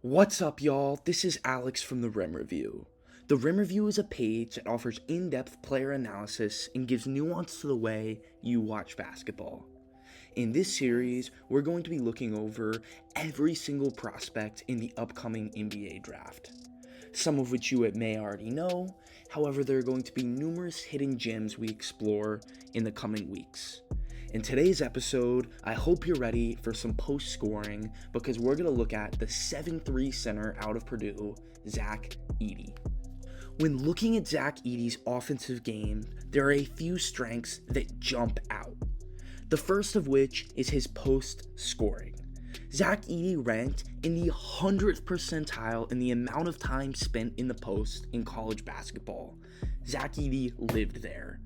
What's up, y'all? This is Alex from the Rim Review. The Rim Review is a page that offers in-depth player analysis and gives nuance to the way you watch basketball. In this series, we're going to be looking over every single prospect in the upcoming NBA draft. Some of which you may already know, however, there are going to be numerous hidden gems we explore in the coming weeks. In today's episode, I hope you're ready for some post scoring because we're going to look at the 7'3" center out of Purdue, Zach Edey. When looking at Zach Edey's offensive game, there are a few strengths that jump out. The first of which is his post scoring. Zach Edey ranked in the 100th percentile in the amount of time spent in the post in college basketball. Zach Edey lived there.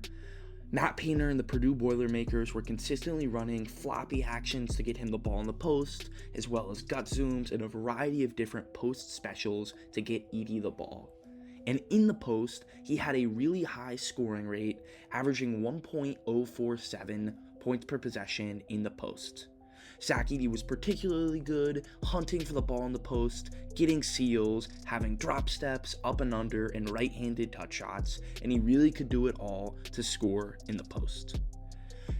Matt Painter and the Purdue Boilermakers were consistently running floppy actions to get him the ball in the post, as well as gut zooms and a variety of different post specials to get Edey the ball. And in the post, he had a really high scoring rate, averaging 1.047 points per possession in the post. Zach Edey was particularly good hunting for the ball in the post, getting seals, having drop steps, up and under, and right-handed touch shots, and he really could do it all to score in the post.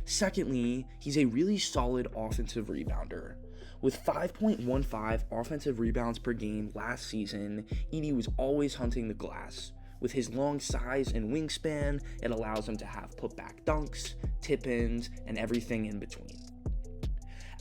Secondly, he's a really solid offensive rebounder. With 5.15 offensive rebounds per game last season, Edey was always hunting the glass. With his long size and wingspan, it allows him to have putback dunks, tip-ins, and everything in between.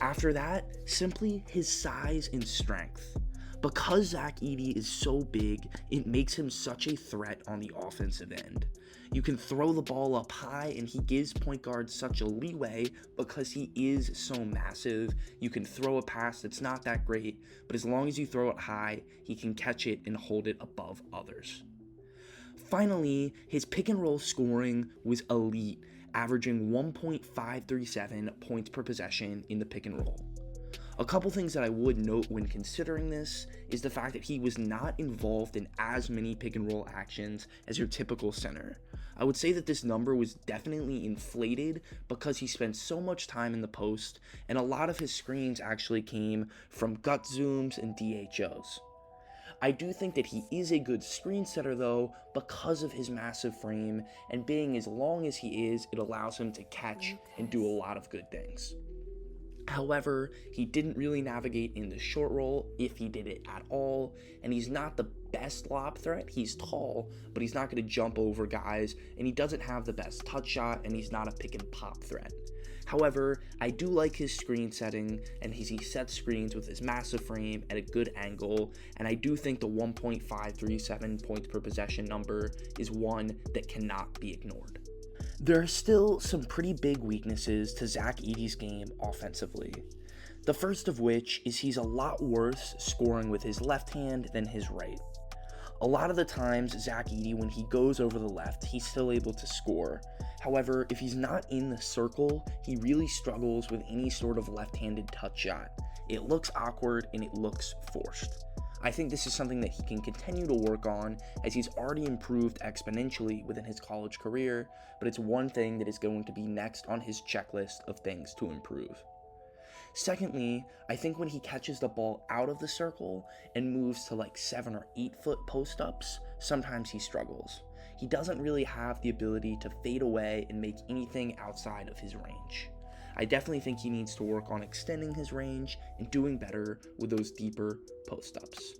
After that, simply his size and strength. Because Zach Edey is so big, it makes him such a threat on the offensive end. You can throw the ball up high and he gives point guards such a leeway because he is so massive. You can throw a pass that's not that great, but as long as you throw it high, he can catch it and hold it above others. Finally, his pick and roll scoring was elite, averaging 1.537 points per possession in the pick and roll. A couple things that I would note when considering this is the fact that he was not involved in as many pick and roll actions as your typical center. I would say that this number was definitely inflated because he spent so much time in the post, and a lot of his screens actually came from gut zooms and DHOs. I do think that he is a good screen setter though because of his massive frame, and being as long as he is, it allows him to catch and do a lot of good things. However, he didn't really navigate in the short roll if he did it at all, and he's not the best lob threat. He's tall, but he's not going to jump over guys, and he doesn't have the best touch shot, and he's not a pick and pop threat. However, I do like his screen setting, and he sets screens with his massive frame at a good angle, and I do think the 1.537 points per possession number is one that cannot be ignored. There are still some pretty big weaknesses to Zach Edey's game offensively. The first of which is he's a lot worse scoring with his left hand than his right. A lot of the times, Zach Edey, when he goes over the left, he's still able to score. However, if he's not in the circle, he really struggles with any sort of left-handed touch shot. It looks awkward and it looks forced. I think this is something that he can continue to work on as he's already improved exponentially within his college career, but it's one thing that is going to be next on his checklist of things to improve. Secondly, I think when he catches the ball out of the circle and moves to like 7 or 8 foot post-ups, sometimes he struggles. He doesn't really have the ability to fade away and make anything outside of his range. I definitely think he needs to work on extending his range and doing better with those deeper post-ups.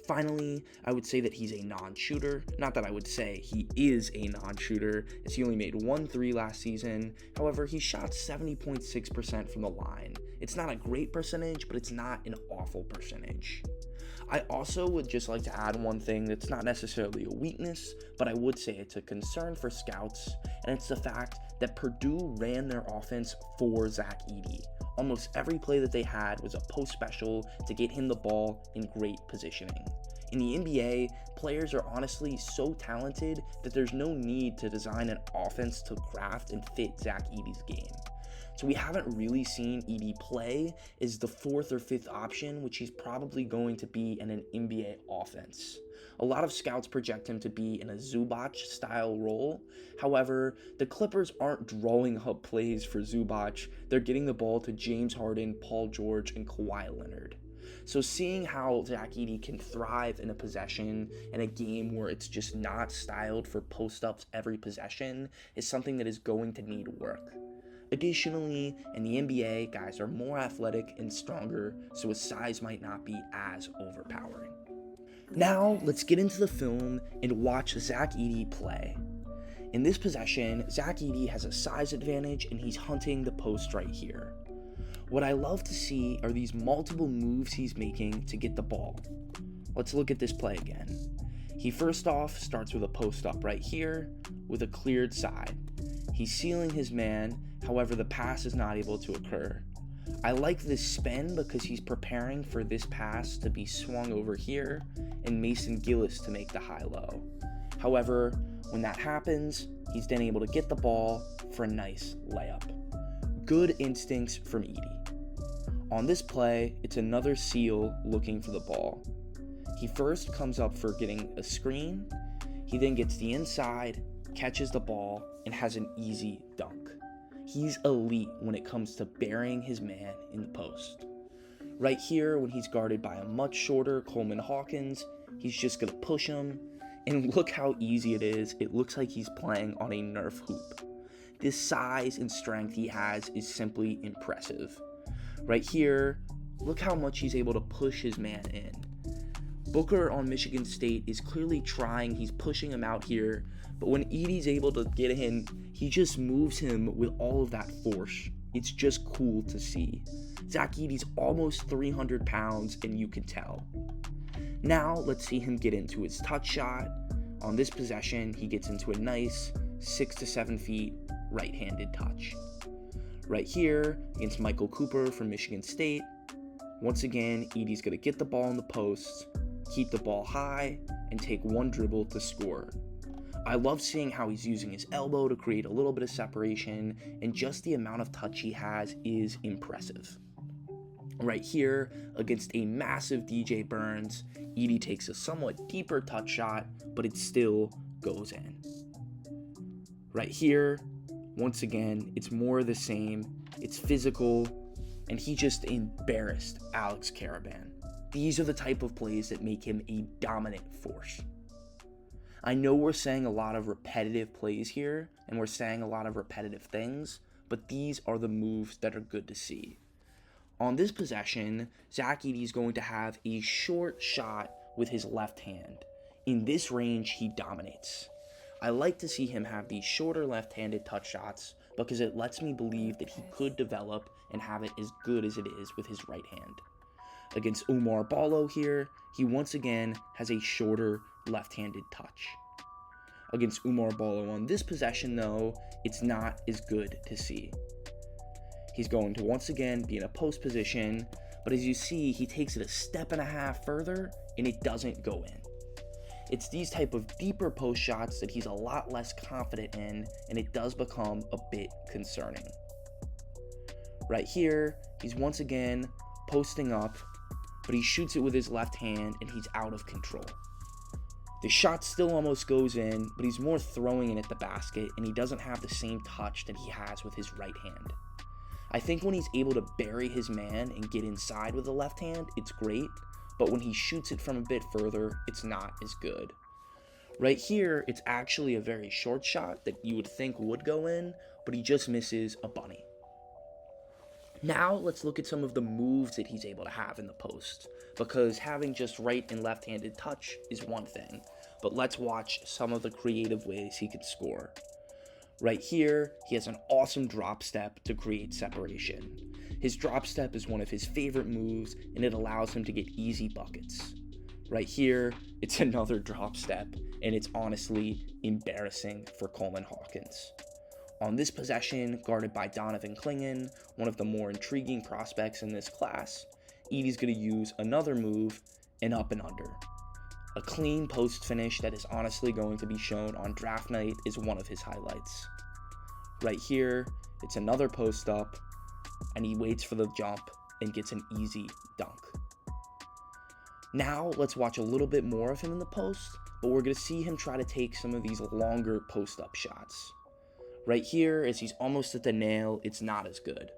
Finally, I would say that he's a non-shooter. Not that I would say he is a non-shooter, as he only made 1 3 last season. However, he shot 70.6% from the line. It's not a great percentage, but it's not an awful percentage. I also would just like to add one thing that's not necessarily a weakness, but I would say it's a concern for scouts, and it's the fact that Purdue ran their offense for Zach Edey. Almost every play that they had was a post special to get him the ball in great positioning. In the NBA, players are honestly so talented that there's no need to design an offense to craft and fit Zach Edey's game. So we haven't really seen Edey play as the 4th or 5th option, which he's probably going to be in an NBA offense. A lot of scouts project him to be in a Zubac style role. However, the Clippers aren't drawing up plays for Zubac. They're getting the ball to James Harden, Paul George, and Kawhi Leonard. So seeing how Zach Edey can thrive in a possession in a game where it's just not styled for post-ups every possession is something that is going to need work. Additionally, in the NBA, guys are more athletic and stronger, so his size might not be as overpowering. Now, let's get into the film and watch Zach Edey play. In this possession, Zach Edey has a size advantage and he's hunting the post right here. What I love to see are these multiple moves he's making to get the ball. Let's look at this play again. He first off starts with a post up right here with a cleared side. He's sealing his man, however the pass is not able to occur. I like this spin because he's preparing for this pass to be swung over here and Mason Gillis to make the high-low. However, when that happens, he's then able to get the ball for a nice layup. Good instincts from Edey. On this play, it's another seal looking for the ball. He first comes up for getting a screen, he then gets the inside, catches the ball, and has an easy dunk. He's elite when it comes to burying his man in the post. Right here, when he's guarded by a much shorter Coleman Hawkins, he's just going to push him, and look how easy it is. It looks like he's playing on a Nerf hoop. This size and strength he has is simply impressive. Right here, look how much he's able to push his man in. Booker on Michigan State is clearly trying, he's pushing him out here, but when Edey's able to get in, he just moves him with all of that force. It's just cool to see. Zach Edey's almost 300 pounds, and you can tell. Now, let's see him get into his touch shot. On this possession, he gets into a nice 6 to 7 feet right-handed touch. Right here, against Michael Cooper from Michigan State, once again, Edey's going to get the ball in the post, keep the ball high, and take one dribble to score. I love seeing how he's using his elbow to create a little bit of separation, and just the amount of touch he has is impressive. Right here, against a massive DJ Burns, Edey takes a somewhat deeper touch shot, but it still goes in. Right here, once again, it's more of the same. It's physical, and he just embarrassed Alex Caravan. These are the type of plays that make him a dominant force. I know we're saying a lot of repetitive plays here, and we're saying a lot of repetitive things, but these are the moves that are good to see. On this possession, Zach Edey is going to have a short shot with his left hand. In this range, he dominates. I like to see him have these shorter left-handed touch shots because it lets me believe that he could develop and have it as good as it is with his right hand. Against Oumar Ballo here, he once again has a shorter left-handed touch. Against Oumar Ballo on this possession though, it's not as good to see. He's going to once again be in a post position, but as you see, he takes it a step and a half further and it doesn't go in. It's these type of deeper post shots that he's a lot less confident in, and it does become a bit concerning. Right here, he's once again posting up, but he shoots it with his left hand and he's out of control. The shot still almost goes in, but he's more throwing it at the basket and he doesn't have the same touch that he has with his right hand. I think when he's able to bury his man and get inside with the left hand, it's great, but when he shoots it from a bit further, it's not as good. Right here, it's actually a very short shot that you would think would go in, but he just misses a bunny. Now let's look at some of the moves that he's able to have in the post, because having just right and left-handed touch is one thing, but let's watch some of the creative ways he could score. Right here, he has an awesome drop step to create separation. His drop step is one of his favorite moves, and it allows him to get easy buckets. Right here, it's another drop step, and it's honestly embarrassing for Coleman Hawkins. On this possession, guarded by Donovan Clingan, one of the more intriguing prospects in this class, Edey's going to use another move, an up and under. A clean post finish that is honestly going to be shown on draft night is one of his highlights. Right here, it's another post up, and he waits for the jump and gets an easy dunk. Now let's watch a little bit more of him in the post, but we're going to see him try to take some of these longer post up shots. Right here, as he's almost at the nail, it's not as good.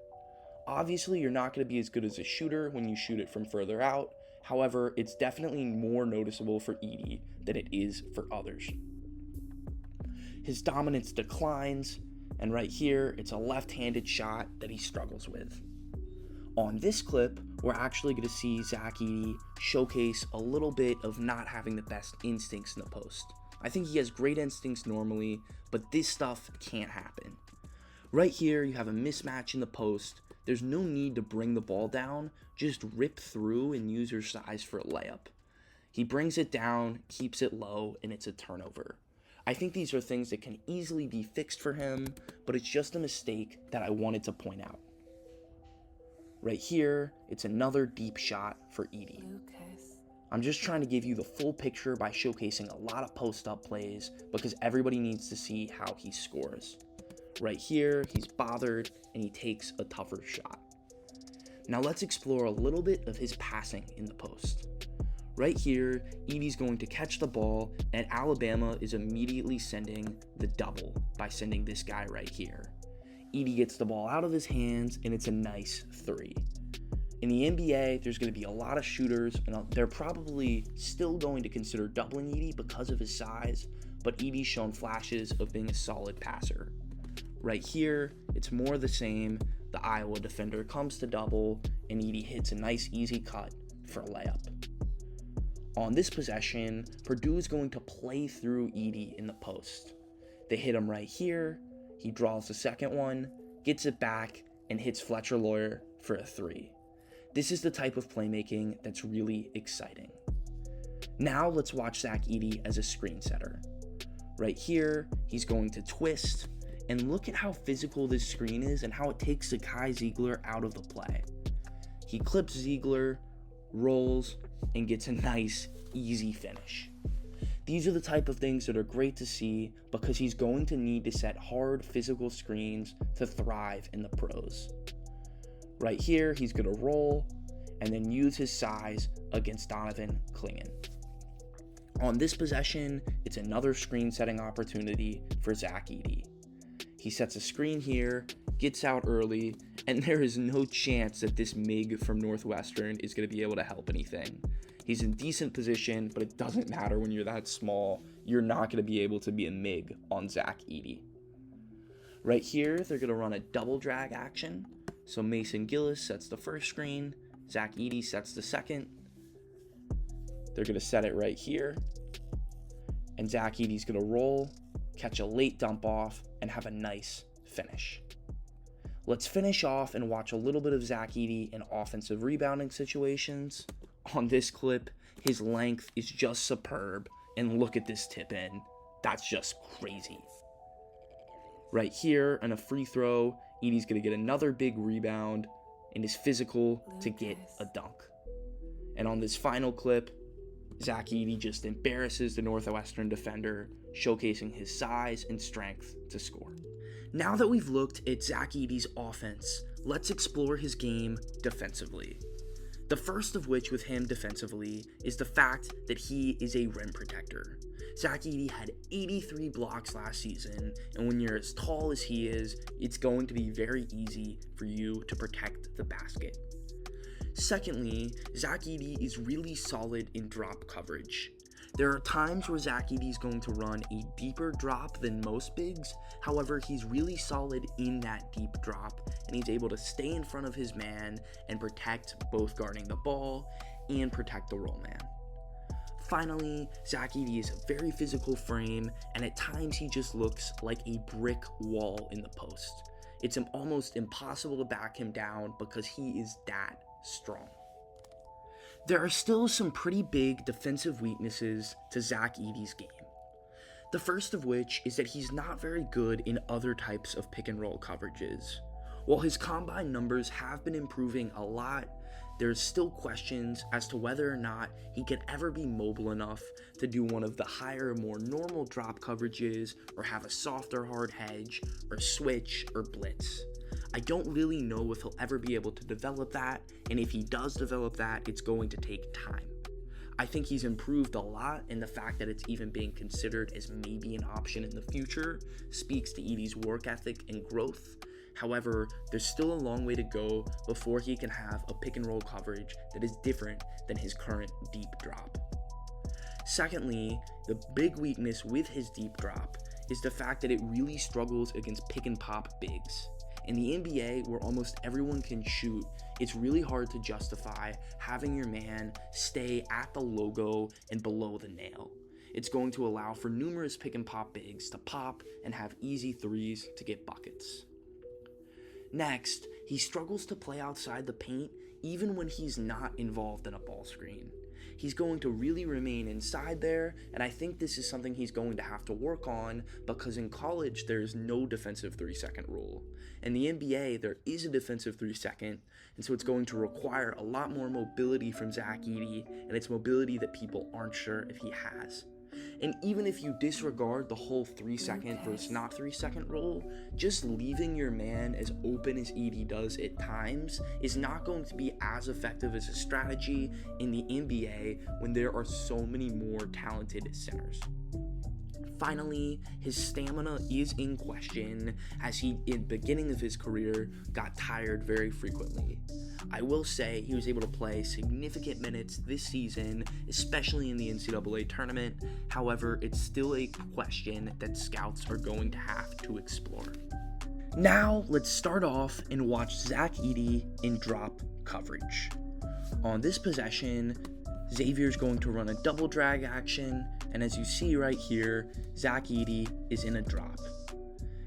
Obviously, you're not going to be as good as a shooter when you shoot it from further out. However, it's definitely more noticeable for Edey than it is for others. His dominance declines, and right here, it's a left-handed shot that he struggles with. On this clip, we're actually going to see Zach Edey showcase a little bit of not having the best instincts in the post. I think he has great instincts normally, but this stuff can't happen. Right here, you have a mismatch in the post. There's no need to bring the ball down, just rip through and use your size for a layup. He brings it down, keeps it low, and it's a turnover. I think these are things that can easily be fixed for him, but it's just a mistake that I wanted to point out. Right here, it's another deep shot for Edey. I'm just trying to give you the full picture by showcasing a lot of post-up plays because everybody needs to see how he scores. Right here, he's bothered and he takes a tougher shot. Now let's explore a little bit of his passing in the post. Right here, Edey's going to catch the ball and Alabama is immediately sending the double by sending this guy right here. Edey gets the ball out of his hands and it's a nice three. In the NBA, there's going to be a lot of shooters and they're probably still going to consider doubling Edey because of his size, but Edey's shown flashes of being a solid passer. Right here, it's more the same. The Iowa defender comes to double, and Edey hits a nice easy cut for a layup. On this possession, Purdue is going to play through Edey in the post. They hit him right here. He draws the second one, gets it back, and hits Fletcher Lawyer for a three. This is the type of playmaking that's really exciting. Now let's watch Zach Edey as a screen setter. Right here, he's going to twist, and look at how physical this screen is and how it takes Zakai Zeigler out of the play. He clips Zeigler, rolls, and gets a nice, easy finish. These are the type of things that are great to see because he's going to need to set hard physical screens to thrive in the pros. Right here, he's going to roll and then use his size against Donovan Clingan. On this possession, it's another screen setting opportunity for Zach Edey. He sets a screen here, gets out early, and there is no chance that this MIG from Northwestern is going to be able to help anything. He's in decent position, but it doesn't matter when you're that small. You're not going to be able to be a MIG on Zach Edey. Right here, they're going to run a double drag action. So Mason Gillis sets the first screen, Zach Edey sets the second. They're going to set it right here, and Zach Edey's going to roll, catch a late dump off, and have a nice finish. Let's finish off and watch a little bit of Zach Edey in offensive rebounding situations. On this clip, his length is just superb, and look at this tip in. That's just crazy. Right here, on a free throw, Edey's going to get another big rebound and is physical to get a dunk. And on this final clip, Zach Edey just embarrasses the Northwestern defender, showcasing his size and strength to score. Now that we've looked at Zach Edey's offense, let's explore his game defensively. The first of which with him defensively is the fact that he is a rim protector. Zach Edey had 83 blocks last season, and when you're as tall as he is, it's going to be very easy for you to protect the basket. Secondly, Zach Edey is really solid in drop coverage. There are times where Zach Edey is going to run a deeper drop than most bigs. However, he's really solid in that deep drop, and he's able to stay in front of his man and protect both guarding the ball and protect the roll man. Finally, Zach Edey is a very physical frame, and at times he just looks like a brick wall in the post. It's almost impossible to back him down because he is that strong. There are still some pretty big defensive weaknesses to Zach Edey's game. The first of which is that he's not very good in other types of pick and roll coverages. While his combine numbers have been improving a lot, there's still questions as to whether or not he could ever be mobile enough to do one of the higher, more normal drop coverages, or have a softer hard hedge, or switch, or blitz. I don't really know if he'll ever be able to develop that, and if he does develop that, it's going to take time. I think he's improved a lot, and the fact that it's even being considered as maybe an option in the future speaks to Edey's work ethic and growth. However, there's still a long way to go before he can have a pick and roll coverage that is different than his current deep drop. Secondly, the big weakness with his deep drop is the fact that it really struggles against pick and pop bigs. In the NBA, where almost everyone can shoot, it's really hard to justify having your man stay at the logo and below the nail. It's going to allow for numerous pick and pop bigs to pop and have easy threes to get buckets. Next, he struggles to play outside the paint even when he's not involved in a ball screen. He's going to really remain inside there, and I think this is something he's going to have to work on because in college there's no defensive 3-second rule. In the NBA, there is a defensive 3-second, and so it's going to require a lot more mobility from Zach Edey, and it's mobility that people aren't sure if he has. And even if you disregard the whole 3-second versus not 3-second rule, just leaving your man as open as Edey does at times is not going to be as effective as a strategy in the NBA when there are so many more talented centers. Finally, his stamina is in question as he, in the beginning of his career, got tired very frequently. I will say he was able to play significant minutes this season, especially in the NCAA tournament. However, it's still a question that scouts are going to have to explore. Now, let's start off and watch Zach Edey in drop coverage. On this possession, Xavier's going to run a double drag action, and as you see right here, Zach Edey is in a drop.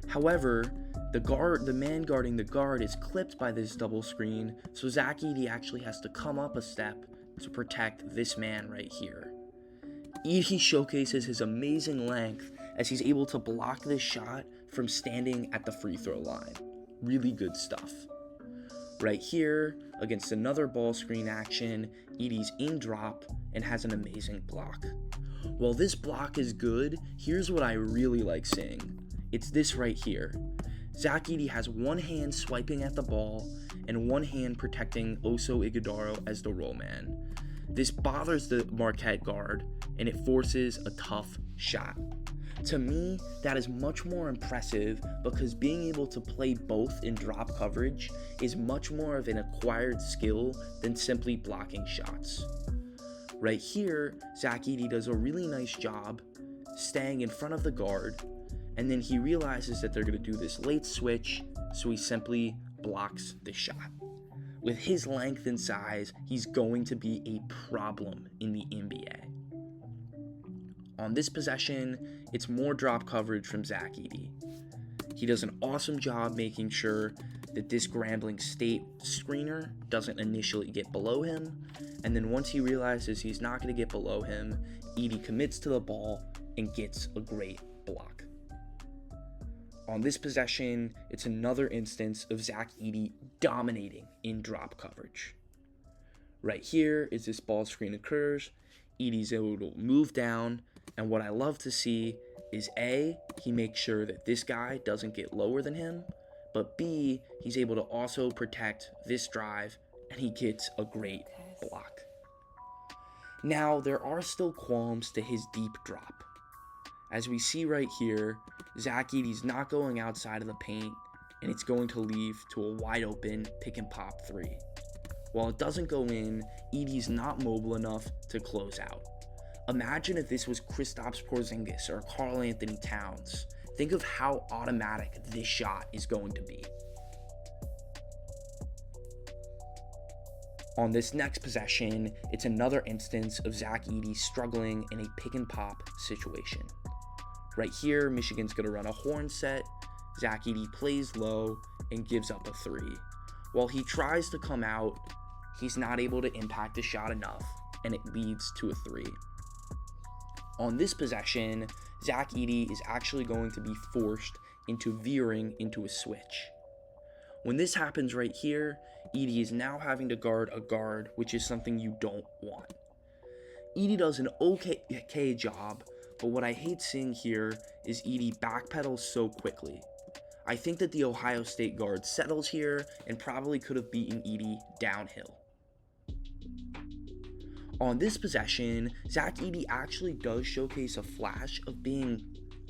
However, the man guarding the guard is clipped by this double screen, so Zach Edey actually has to come up a step to protect this man right here. Edey showcases his amazing length as he's able to block this shot from standing at the free throw line. Really good stuff. Right here, against another ball screen action, Edey's in drop and has an amazing block. While this block is good, here's what I really like seeing. It's this right here. Zach Edey has one hand swiping at the ball and one hand protecting Oso Ighodaro as the roll man. This bothers the Marquette guard and it forces a tough shot. To me, that is much more impressive because being able to play both in drop coverage is much more of an acquired skill than simply blocking shots. Right here, Zach Edey does a really nice job staying in front of the guard, and then he realizes that they're going to do this late switch, so he simply blocks the shot. With his length and size, he's going to be a problem in the NBA. On this possession, it's more drop coverage from Zach Edey. He does an awesome job making sure that this Grambling State screener doesn't initially get below him, and then once he realizes he's not going to get below him, Edey commits to the ball and gets a great block. On this possession, it's another instance of Zach Edey dominating in drop coverage. Right here, as this ball screen occurs, Edey's able to move down, and what I love to see is A, he makes sure that this guy doesn't get lower than him, but B, he's able to also protect this drive, and he gets a great block. Now, there are still qualms to his deep drop. As we see right here, Zach Edey's not going outside of the paint, and it's going to lead to a wide open pick and pop three. While it doesn't go in, Edey's not mobile enough to close out. Imagine if this was Kristaps Porzingis or Karl Anthony Towns. Think of how automatic this shot is going to be. On this next possession, it's another instance of Zach Edey struggling in a pick and pop situation. Right here, Michigan's going to run a horn set. Zach Edey plays low and gives up a three. While he tries to come out, he's not able to impact the shot enough, and it leads to a three. On this possession, Zach Edey is actually going to be forced into veering into a switch. When this happens right here, Edey is now having to guard a guard, which is something you don't want. Edey does an okay job, but what I hate seeing here is Edey backpedals so quickly. I think that the Ohio State guard settles here and probably could have beaten Edey downhill. On this possession, Zach Edey actually does showcase a flash of being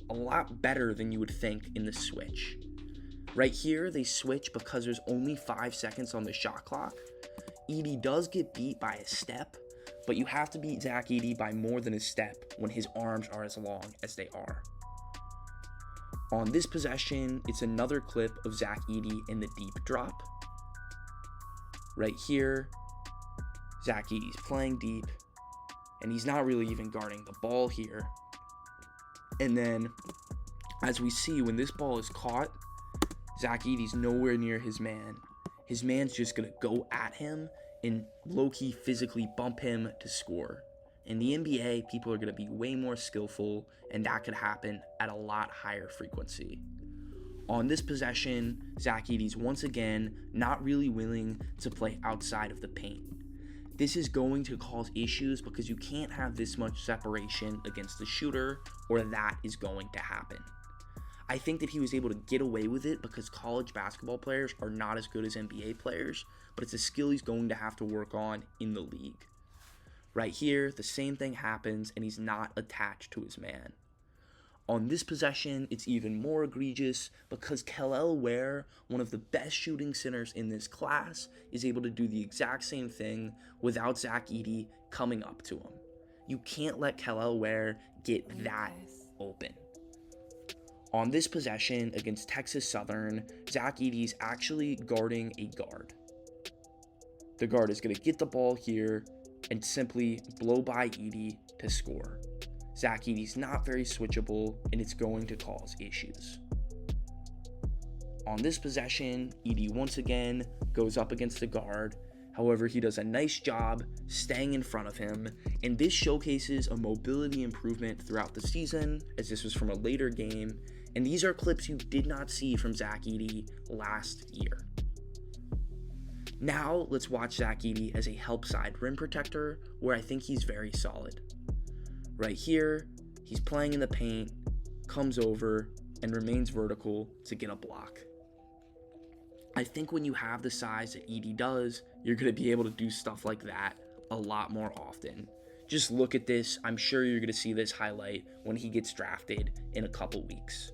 a lot better than you would think in the switch. Right here, they switch because there's only 5 seconds on the shot clock. Edey does get beat by a step, but you have to beat Zach Edey by more than a step when his arms are as long as they are. On this possession, it's another clip of Zach Edey in the deep drop. Right here, Zach Edey's playing deep, and he's not really even guarding the ball here. And then, as we see, when this ball is caught, Zach Edey's nowhere near his man. His man's just going to go at him and low-key physically bump him to score. In the NBA, people are going to be way more skillful, and that could happen at a lot higher frequency. On this possession, Zach Edey's once again not really willing to play outside of the paint. This is going to cause issues because you can't have this much separation against the shooter, or that is going to happen. I think that he was able to get away with it because college basketball players are not as good as NBA players, but it's a skill he's going to have to work on in the league. Right here, the same thing happens, and he's not attached to his man. On this possession, it's even more egregious because Kel'el Ware, one of the best shooting centers in this class, is able to do the exact same thing without Zach Edey coming up to him. You can't let Kel'el Ware get that open. On this possession against Texas Southern, Zach Edey's actually guarding a guard. The guard is going to get the ball here and simply blow by Edey to score. Zach Edey's not very switchable, and it's going to cause issues. On this possession, Edey once again goes up against the guard. However, he does a nice job staying in front of him, and this showcases a mobility improvement throughout the season, as this was from a later game, and these are clips you did not see from Zach Edey last year. Now, let's watch Zach Edey as a help side rim protector, where I think he's very solid. Right here, he's playing in the paint, comes over, and remains vertical to get a block. I think when you have the size that Edey does, you're going to be able to do stuff like that a lot more often. Just look at this. I'm sure you're going to see this highlight when he gets drafted in a couple weeks.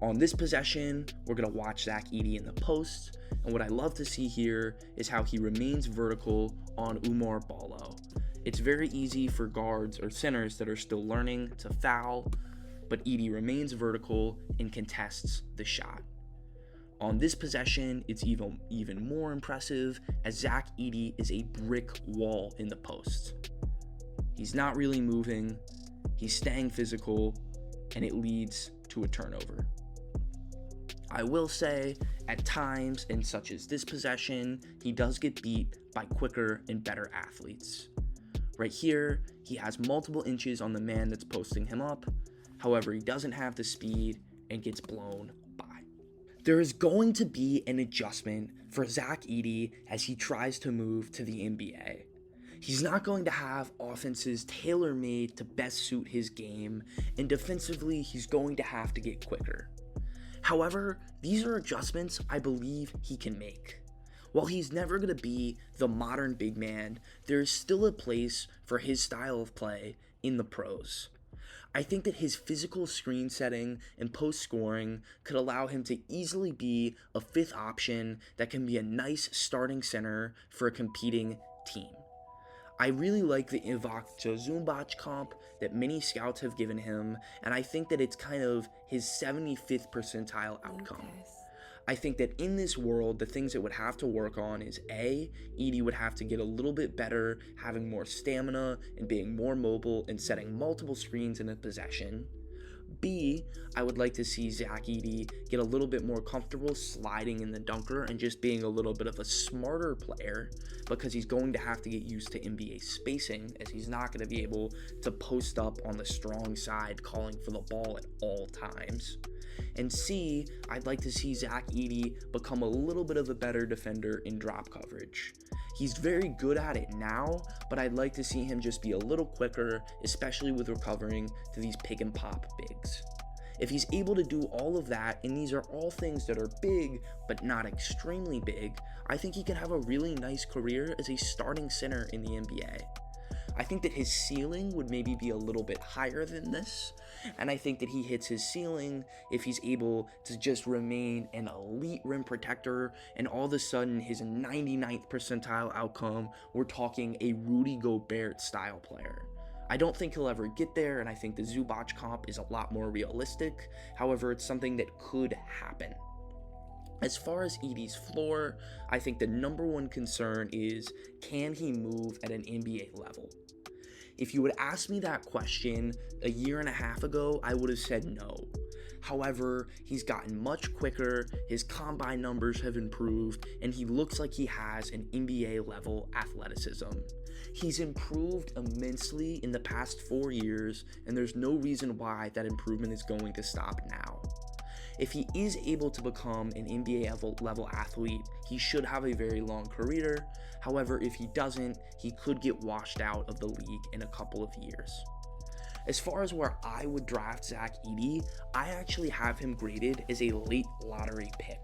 On this possession, we're going to watch Zach Edey in the post, and what I love to see here is how he remains vertical on Oumar Ballo. It's very easy for guards or centers that are still learning to foul, but Edey remains vertical and contests the shot. On this possession, it's even more impressive as Zach Edey is a brick wall in the post. He's not really moving, he's staying physical, and it leads to a turnover. I will say, at times, in such as this possession, he does get beat by quicker and better athletes. Right here, he has multiple inches on the man that's posting him up. However, he doesn't have the speed and gets blown by. There is going to be an adjustment for Zach Edey as he tries to move to the NBA. He's not going to have offenses tailor-made to best suit his game, and defensively, he's going to have to get quicker. However, these are adjustments I believe he can make. While he's never going to be the modern big man, there is still a place for his style of play in the pros. I think that his physical screen setting and post scoring could allow him to easily be a fifth option that can be a nice starting center for a competing team. I really like the Ivica Zubac comp that many scouts have given him, and I think that it's kind of his 75th percentile outcome. I think that in this world, the things that would have to work on is A, Edey would have to get a little bit better, having more stamina and being more mobile and setting multiple screens in a possession. B, I would like to see Zach Edey get a little bit more comfortable sliding in the dunker and just being a little bit of a smarter player, because he's going to have to get used to NBA spacing, as he's not going to be able to post up on the strong side calling for the ball at all times. And C, I'd like to see Zach Edey become a little bit of a better defender in drop coverage. He's very good at it now, but I'd like to see him just be a little quicker, especially with recovering to these pick and pop bigs. If he's able to do all of that, and these are all things that are big, but not extremely big, I think he can have a really nice career as a starting center in the NBA. I think that his ceiling would maybe be a little bit higher than this, and I think that he hits his ceiling if he's able to just remain an elite rim protector, and all of a sudden his 99th percentile outcome, we're talking a Rudy Gobert style player. I don't think he'll ever get there, and I think the Zubac comp is a lot more realistic. However, it's something that could happen. As far as Edey's floor, I think the number one concern is, can he move at an NBA level? If you would ask me that question a year and a half ago, I would have said no. However, he's gotten much quicker, his combine numbers have improved, and he looks like he has an NBA level athleticism. He's improved immensely in the past 4 years, and there's no reason why that improvement is going to stop now. If he is able to become an NBA level athlete, he should have a very long career. However, if he doesn't, he could get washed out of the league in a couple of years. As far as where I would draft Zach Edey, I actually have him graded as a late lottery pick.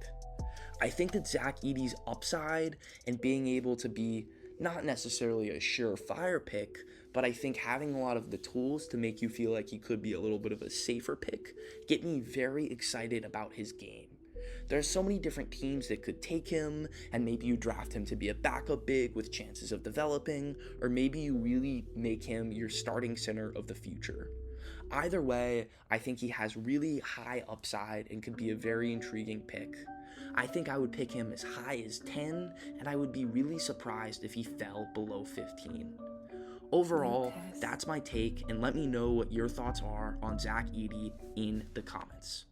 I think that Zach Edey's upside and being able to be not necessarily a surefire pick, but I think having a lot of the tools to make you feel like he could be a little bit of a safer pick get me very excited about his game. There's so many different teams that could take him, and maybe you draft him to be a backup big with chances of developing, or maybe you really make him your starting center of the future. Either way, I think he has really high upside and could be a very intriguing pick. I think I would pick him as high as 10, and I would be really surprised if he fell below 15. Overall, that's my take, and let me know what your thoughts are on Zach Edey in the comments.